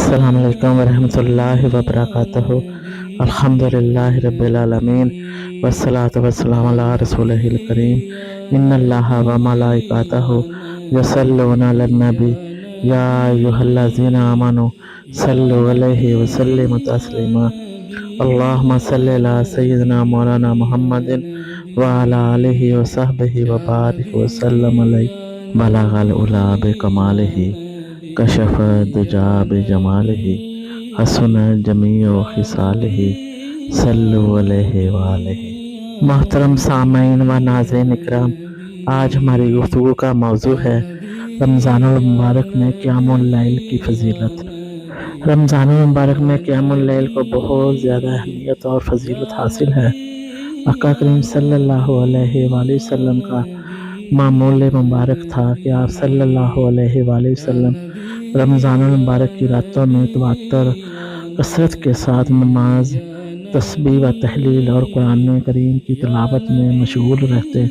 अस्सलाम वालेकुम वरहमतुल्लाहि वबरकातुहू। अल्हम्दुलिल्लाहि रब्बिल आलमीन वस्सलातु वस्सलामु अला रसूलिहिल करीम। इन्नल्लाहा व मलाइकातहू युसल्लूना अलन नबी या अय्युहल्लज़ीना आमनू सल्लु अलैहि व सल्लिमु तस्लीमा। अल्लाहुम्मा सल्लि अला सय्यिदिना मौलाना मुहम्मदिन व अला आलिहि व सहबिहि व बारिक व सल्लम अलैहि। बलगल उला बिकमालिही कशफ दुजा बिजमालिही हसन जमीओ खिसालिही सल्लु अलैहि व आलिही। मोहतरम सामईन व नाज़रीन इकराम, आज हमारी गुफ्तगू का मौजू है रमज़ानुल मुबारक में क़ियामुल लैल की फजीलत। रमज़ानुल मुबारक में क़ियामुल लैल को बहुत ज़्यादा अहमियत और फजीलत हासिल है। आका करीम सल्लल्लाहु अलैहि वसल्लम का मामूल मुबारक था कि आप सल्लल्लाहु अलैहि वसल्लम रमज़ानुल मुबारक की रातों में तवातर कसरत के साथ नमाज, तस्बीह व तहलील और कुरान करीम की तिलावत में मशगूल रहते।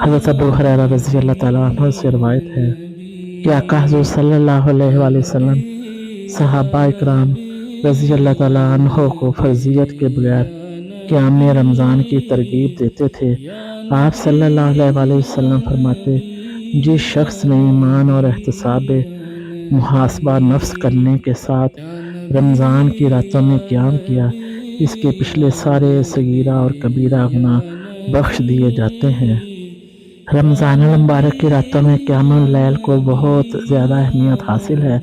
हज़रत अबू हुरैरा रज़ी अल्लाह तआला अन्हु से रवायत है कि आका हुज़ूर सल्लल्लाहु अलैहि वसल्लम सहाबा इकराम रज़ी अल्लाह तआला अन्हु को फर्जियत के बगैर क़ियाम रमज़ान की तरगीब देते थे। आप सल्लल्लाहु अलैहि वसल्लम फरमाते, जिस शख्स ने ईमान और एहतिसाब मुहासबा नफ्स करने के साथ रमज़ान की रातों में क़ियाम किया, इसके पिछले सारे सगीरा और कबीरा गुनाह बख्श दिए जाते हैं। रमज़ानुल मुबारक की रातों में क़ियामुल लैल को बहुत ज़्यादा अहमियत हासिल है।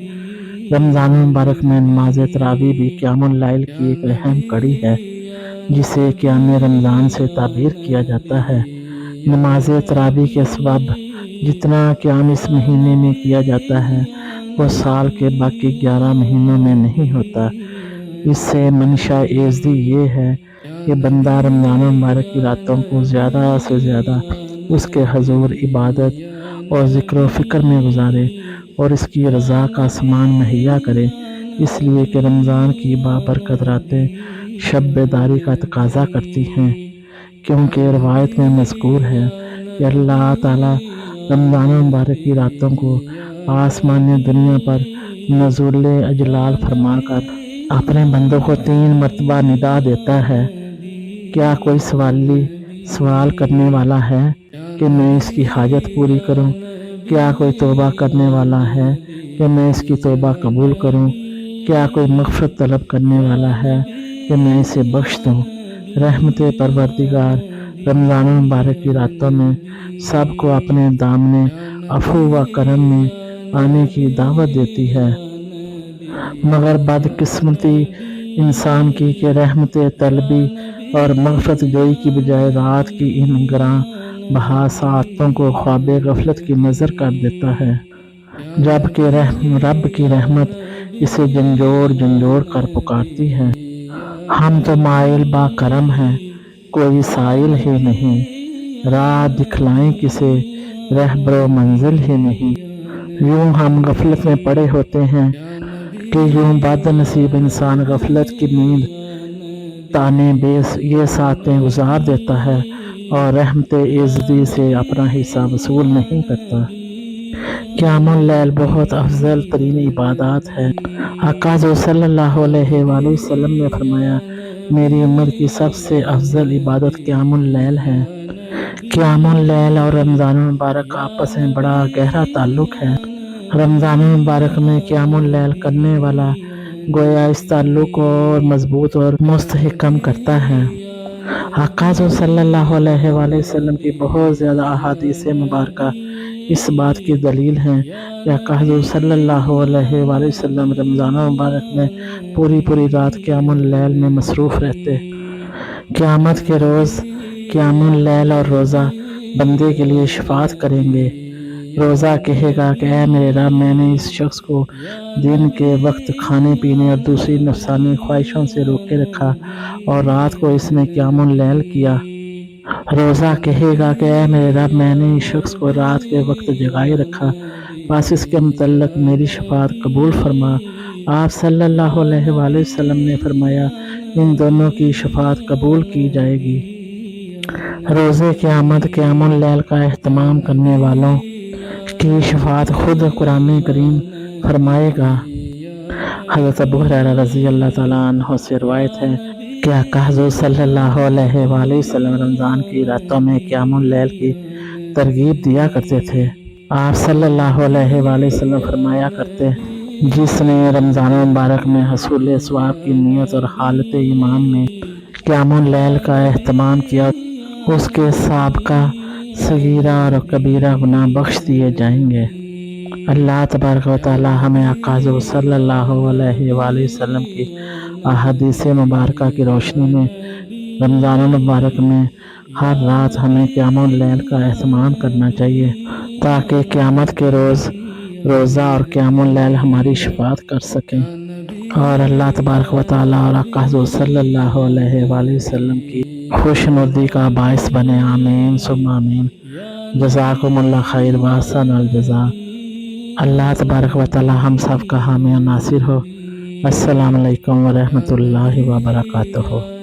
रमज़ानुल मुबारक में नमाज तरावी भी क़ियामुल लैल की एक अहम कड़ी है, जिसे क़ियाम रमज़ान से ताबीर किया जाता है। नमाज तरावी के सबब जितना क़ियाम इस महीने में किया जाता है वो साल के बाकी 11 महीनों में नहीं होता। इससे मंशा एज़दी ये है कि बंदा रमज़ानुल मुबारक की रातों को ज़्यादा से ज़्यादा उसके हजूर इबादत और ज़िक्र व फ़िक्र में गुजारे और इसकी रज़ा का सामान मुहैया करे, इसलिए कि रमज़ान की बाबरकत रातें शब बेदारी का तकाज़ा करती हैं। क्योंकि रवायत में मज़कूर है कि अल्लाह ताला रमज़ानुल मुबारक की रातों को आसमान दुनिया पर नज़ुल अजलाल फरमाकर अपने बंदों को 3 मरतबा निदा देता है। क्या कोई सवाल करने वाला है कि मैं इसकी हाजत पूरी करूं? क्या कोई तौबा करने वाला है कि मैं इसकी तौबा कबूल करूं? क्या कोई मग़फ़िरत तलब करने वाला है कि मैं इसे बख्श दूं? रहमत परवरदिगार रमज़ानुल मुबारक की रातों में सबको अपने दामने अफ़ू व करम में आने की दावत देती है, मगर बदकिस्मती इंसान की कि रहमत तलबी और मग़फ़िरत जोई की बजाय रात की इन गरां बहा साअतों को ख्वाब गफलत की नज़र कर देता है, जबकि रब की रहमत इसे झंझोड़ कर पुकारती है। हम तो माइल बा करम हैं, कोई साइल ही नहीं, राह दिखलाएं किसे रहबरो मंजिल ही नहीं। यूं हम गफलत में पड़े होते हैं कि यूं बदनसीब इंसान गफलत की नींद ताने बेस ये सातें गुजार देता है और रहमत इज़्ज़ती से अपना हिस्सा वसूल नहीं करता। क़ियामुल लैल बहुत अफजल तरीन इबादत है। आका सल्लल्लाहु अलैहि वसल्लम ने फरमाया, मेरी उम्र की सबसे अफजल इबादत क़ियामुल लैल है। क़ियामुल लैल और रमज़ानुल मुबारक का आपस में बड़ा गहरा ताल्लुक़ है। रमज़ानुल मुबारक में क़ियामुल लैल करने वाला गोया इस ताल्लुक़ को और मजबूत और मुस्तहकम करता है। आका सल्लल्लाहु अलैहि वसल्लम की बहुत ज़्यादा अहादीस मुबारका इस बात की दलील हैं कि आका सल्लल्लाहु अलैहि वसल्लम रमज़ानुल मुबारक में पूरी रात क़ियामुल लैल में मसरूफ़ रहते। क़यामत के रोज़ क़ियामुल लैल और रोज़ा बंदे के लिए शफ़ाअत करेंगे। रोज़ा कहेगा कि ऐ मेरे रब, मैंने इस शख्स को दिन के वक्त खाने पीने और दूसरी नफसानी ख्वाहिशों से रोके रखा और रात को इसने क़ियामुल लैल किया। रोज़ा कहेगा कि ऐ मेरे रब, मैंने इस शख्स को रात के वक्त जगाए रखा, बस इसके मुतल्लक मेरी शफ़ाअत कबूल फरमा। आप सल्लल्लाहु अलैहि वसल्लम ने फरमाया, इन दोनों की शफ़ाअत कबूल की जाएगी। रोज़े क़यामत क़ियामुल लैल का एहतमाम करने वालों की शफ़ाअत खुद कुरान करीम فرمائے گا۔ حضرت ابو ہریرہ رضی اللہ تعالیٰ عنہ سے روایت ہے کہ آقا حضور صلی اللہ علیہ وآلہ وسلم رمضان کی راتوں میں قیام اللیل کی ترغیب دیا کرتے تھے۔ آپ صلی اللہ علیہ وآلہ وسلم فرمایا کرتے، جس نے رمضان مبارک میں حصول ثواب کی نیت اور حالت ایمان میں قیام اللیل کا اہتمام کیا، اس کے سابقہ صغیرہ اور کبیرہ گناہ بخش دیے جائیں گے۔ اللہ تبارک و تعالی ہمیں آقا حضور صلی اللہ علیہ وآلہ وسلم کی احادیث مبارکہ کی روشنی میں رمضان المبارک میں ہر رات ہمیں قیام اللیل کا اہتمام کرنا چاہیے، تاکہ قیامت کے روز روزہ اور قیام اللیل ہماری شفاعت کر سکیں اور اللہ تبارک و تعالی اور آقا حضور صلی اللہ علیہ وآلہ وسلم کی خوش نودی کا باعث بنے۔ آمین ثم آمین۔ جزاکم اللہ خیر واحسن الجزاء۔ اللہ تبارک و تعالی ہم سب کا حامی و ناصر ہو۔ السلام علیکم ورحمۃ اللہ وبرکاتہ۔